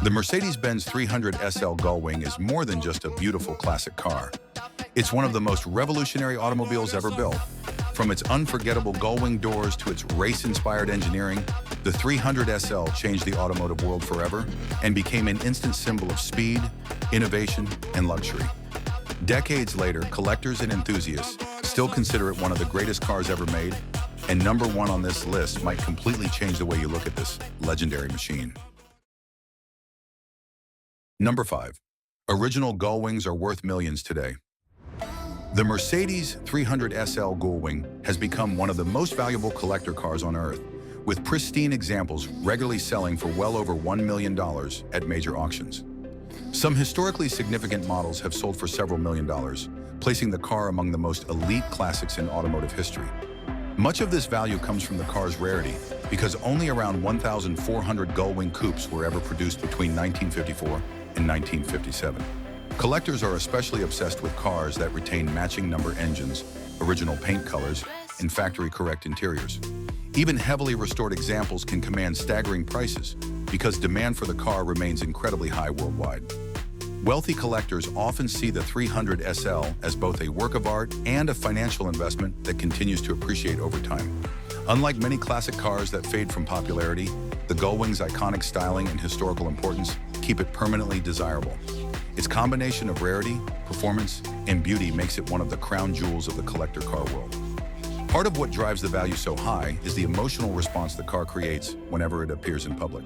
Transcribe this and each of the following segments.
The Mercedes-Benz 300 SL Gullwing is more than just a beautiful classic car. It's one of the most revolutionary automobiles ever built. From its unforgettable gullwing doors to its race-inspired engineering, the 300 SL changed the automotive world forever and became an instant symbol of speed, innovation, and luxury. Decades later, collectors and enthusiasts still consider it one of the greatest cars ever made, and number one on this list might completely change the way you look at this legendary machine. Number 5. Original Gullwings are worth millions today. The Mercedes 300 SL Gullwing has become one of the most valuable collector cars on Earth, with pristine examples regularly selling for well over $1 million at major auctions. Some historically significant models have sold for several $1 million, placing the car among the most elite classics in automotive history. Much of this value comes from the car's rarity, because only around 1,400 Gullwing coupes were ever produced between 1954 and 1957. Collectors are especially obsessed with cars that retain matching number engines, original paint colors, and factory-correct interiors. Even heavily restored examples can command staggering prices because demand for the car remains incredibly high worldwide. Wealthy collectors often see the 300 SL as both a work of art and a financial investment that continues to appreciate over time. Unlike many classic cars that fade from popularity, the Gullwing's iconic styling and historical importance keep it permanently desirable. Its combination of rarity, performance, and beauty makes it one of the crown jewels of the collector car world. Part of what drives the value so high is the emotional response the car creates whenever it appears in public.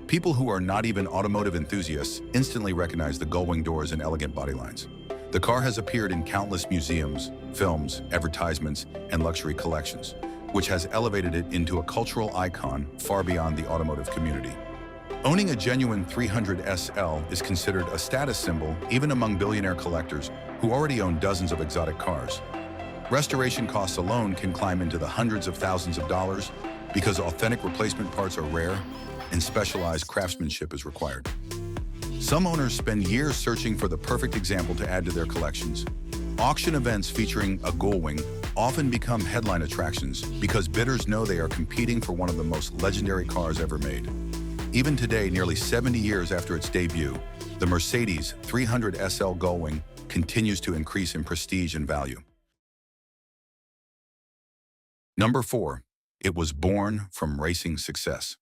People who are not even automotive enthusiasts instantly recognize the Gullwing doors and elegant bodylines. The car has appeared in countless museums, films, advertisements, and luxury collections, which has elevated it into a cultural icon far beyond the automotive community. Owning a genuine 300 SL is considered a status symbol even among billionaire collectors who already own dozens of exotic cars. Restoration costs alone can climb into the hundreds of thousands of dollars because authentic replacement parts are rare and specialized craftsmanship is required. Some owners spend years searching for the perfect example to add to their collections. Auction events featuring a Gullwing often become headline attractions because bidders know they are competing for one of the most legendary cars ever made. Even today, nearly 70 years after its debut, the Mercedes 300 SL Gullwing continues to increase in prestige and value. Number 4. It was born from racing success.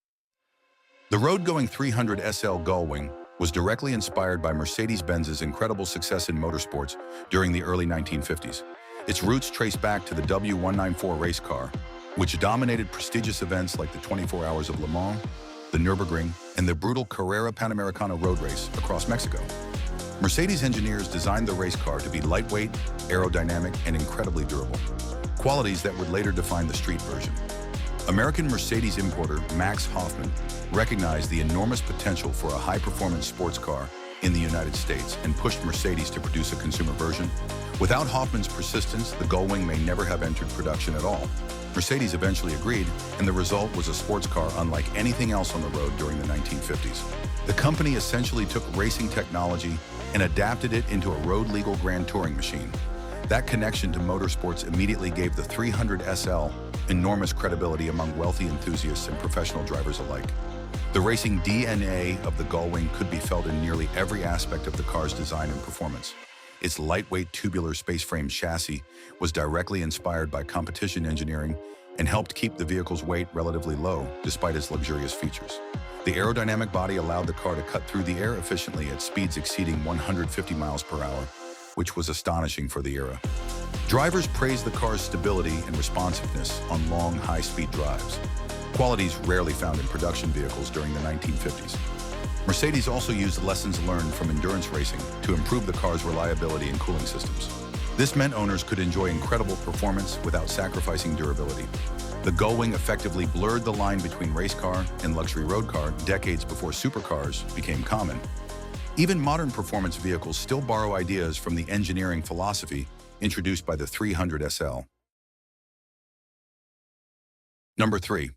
The road-going 300 SL Gullwing was directly inspired by Mercedes-Benz's incredible success in motorsports during the early 1950s. Its roots trace back to the W194 race car, which dominated prestigious events like the 24 Hours of Le Mans, the Nürburgring, and the brutal Carrera Panamericana road race across Mexico. Mercedes engineers designed the race car to be lightweight, aerodynamic, and incredibly durable, qualities that would later define the street version. American Mercedes importer Max Hoffman recognized the enormous potential for a high-performance sports car in the United States and pushed Mercedes to produce a consumer version. Without Hoffman's persistence, the Gullwing may never have entered production at all. Mercedes eventually agreed, and the result was a sports car unlike anything else on the road during the 1950s. The company essentially took racing technology and adapted it into a road-legal grand touring machine. That connection to motorsports immediately gave the 300 SL enormous credibility among wealthy enthusiasts and professional drivers alike. The racing DNA of the Gullwing could be felt in nearly every aspect of the car's design and performance. Its lightweight tubular space-frame chassis was directly inspired by competition engineering and helped keep the vehicle's weight relatively low despite its luxurious features. The aerodynamic body allowed the car to cut through the air efficiently at speeds exceeding 150 miles per hour, which was astonishing for the era. Drivers praised the car's stability and responsiveness on long, high-speed drives, qualities rarely found in production vehicles during the 1950s. Mercedes also used lessons learned from endurance racing to improve the car's reliability and cooling systems. This meant owners could enjoy incredible performance without sacrificing durability. The Gullwing effectively blurred the line between race car and luxury road car decades before supercars became common. Even modern performance vehicles still borrow ideas from the engineering philosophy introduced by the 300 SL. Number 3.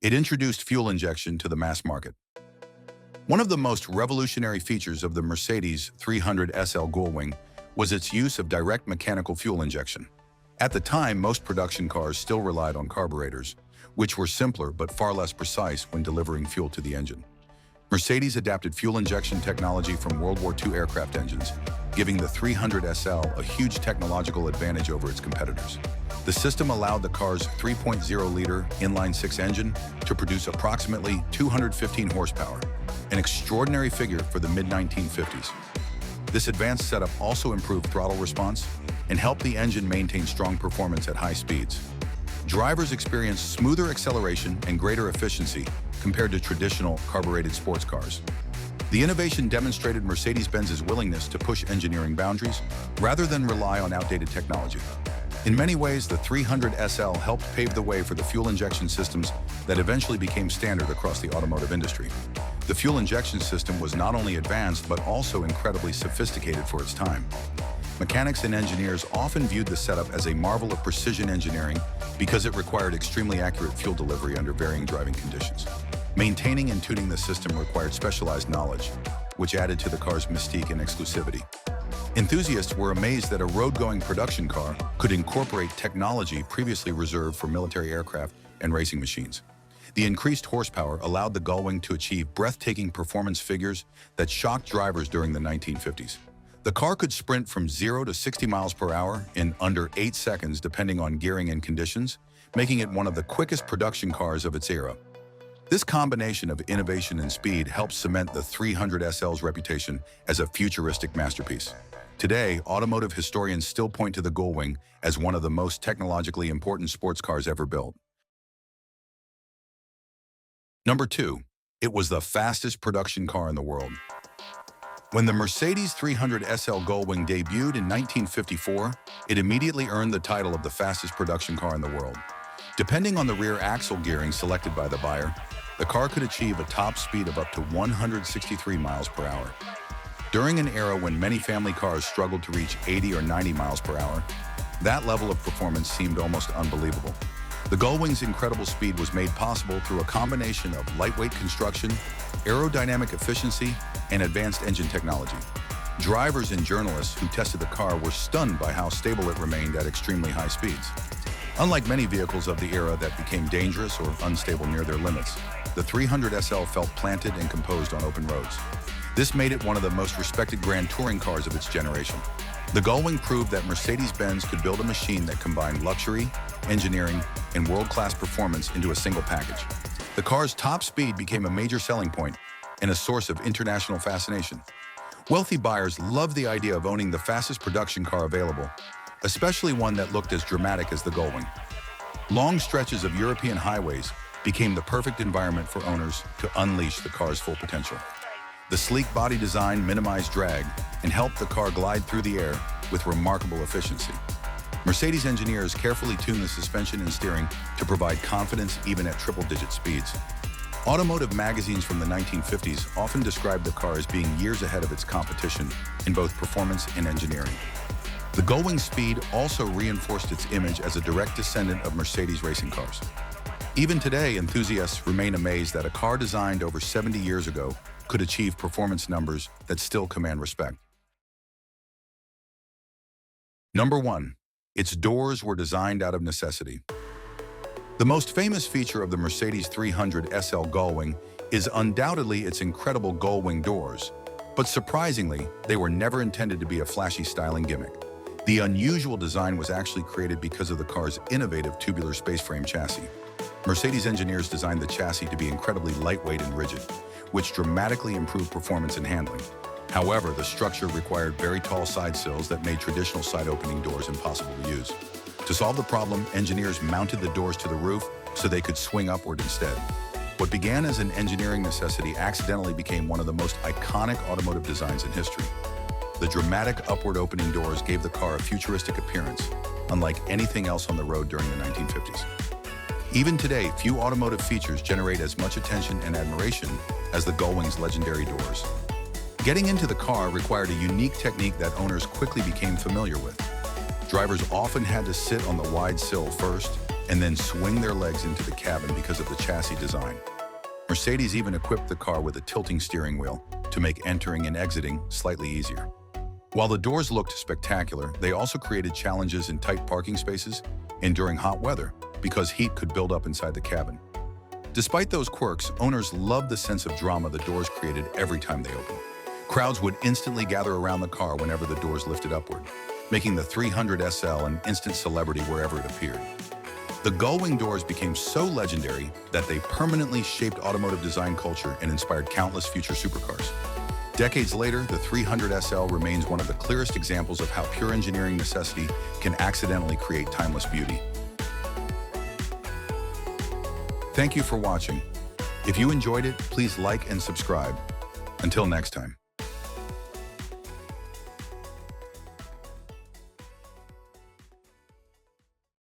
It introduced fuel injection to the mass market. One of the most revolutionary features of the Mercedes 300 SL Gullwing was its use of direct mechanical fuel injection. At the time, most production cars still relied on carburetors, which were simpler but far less precise when delivering fuel to the engine. Mercedes adapted fuel injection technology from World War II aircraft engines, giving the 300 SL a huge technological advantage over its competitors. The system allowed the car's 3.0-liter inline-six engine to produce approximately 215 horsepower, an extraordinary figure for the mid-1950s. This advanced setup also improved throttle response and helped the engine maintain strong performance at high speeds. Drivers experienced smoother acceleration and greater efficiency compared to traditional carbureted sports cars. The innovation demonstrated Mercedes-Benz's willingness to push engineering boundaries rather than rely on outdated technology. In many ways, the 300 SL helped pave the way for the fuel injection systems that eventually became standard across the automotive industry. The fuel injection system was not only advanced, but also incredibly sophisticated for its time. Mechanics and engineers often viewed the setup as a marvel of precision engineering because it required extremely accurate fuel delivery under varying driving conditions. Maintaining and tuning the system required specialized knowledge, which added to the car's mystique and exclusivity. Enthusiasts were amazed that a road-going production car could incorporate technology previously reserved for military aircraft and racing machines. The increased horsepower allowed the Gullwing to achieve breathtaking performance figures that shocked drivers during the 1950s. The car could sprint from 0 to 60 miles per hour in under 8 seconds depending on gearing and conditions, making it one of the quickest production cars of its era. This combination of innovation and speed helped cement the 300 SL's reputation as a futuristic masterpiece. Today, automotive historians still point to the Gullwing as one of the most technologically important sports cars ever built. Number 2. It was the fastest production car in the world. When the Mercedes 300 SL Gullwing debuted in 1954, it immediately earned the title of the fastest production car in the world. Depending on the rear axle gearing selected by the buyer, the car could achieve a top speed of up to 163 miles per hour. During an era when many family cars struggled to reach 80 or 90 miles per hour, that level of performance seemed almost unbelievable. The Gullwing's incredible speed was made possible through a combination of lightweight construction, aerodynamic efficiency, and advanced engine technology. Drivers and journalists who tested the car were stunned by how stable it remained at extremely high speeds. Unlike many vehicles of the era that became dangerous or unstable near their limits, the 300 SL felt planted and composed on open roads. This made it one of the most respected grand touring cars of its generation. The Gullwing proved that Mercedes-Benz could build a machine that combined luxury, engineering, and world-class performance into a single package. The car's top speed became a major selling point and a source of international fascination. Wealthy buyers loved the idea of owning the fastest production car available, especially one that looked as dramatic as the Gullwing. Long stretches of European highways became the perfect environment for owners to unleash the car's full potential. The sleek body design minimized drag and helped the car glide through the air with remarkable efficiency. Mercedes engineers carefully tuned the suspension and steering to provide confidence even at triple-digit speeds. Automotive magazines from the 1950s often described the car as being years ahead of its competition in both performance and engineering. The Gullwing's speed also reinforced its image as a direct descendant of Mercedes racing cars. Even today, enthusiasts remain amazed that a car designed over 70 years ago could achieve performance numbers that still command respect. Number 1. Its doors were designed out of necessity. The most famous feature of the Mercedes 300 SL Gullwing is undoubtedly its incredible Gullwing doors, but surprisingly, they were never intended to be a flashy styling gimmick. The unusual design was actually created because of the car's innovative tubular space frame chassis. Mercedes engineers designed the chassis to be incredibly lightweight and rigid, which dramatically improved performance and handling. However, the structure required very tall side sills that made traditional side-opening doors impossible to use. To solve the problem, engineers mounted the doors to the roof so they could swing upward instead. What began as an engineering necessity accidentally became one of the most iconic automotive designs in history. The dramatic upward opening doors gave the car a futuristic appearance, unlike anything else on the road during the 1950s. Even today, few automotive features generate as much attention and admiration as the Gullwing's legendary doors. Getting into the car required a unique technique that owners quickly became familiar with. Drivers often had to sit on the wide sill first and then swing their legs into the cabin because of the chassis design. Mercedes even equipped the car with a tilting steering wheel to make entering and exiting slightly easier. While the doors looked spectacular, they also created challenges in tight parking spaces and during hot weather because heat could build up inside the cabin. Despite those quirks, owners loved the sense of drama the doors created every time they opened. Crowds would instantly gather around the car whenever the doors lifted upward, making the 300 SL an instant celebrity wherever it appeared. The Gullwing doors became so legendary that they permanently shaped automotive design culture and inspired countless future supercars. Decades later, the 300 SL remains one of the clearest examples of how pure engineering necessity can accidentally create timeless beauty. Thank you for watching. If you enjoyed it, please like and subscribe. Until next time.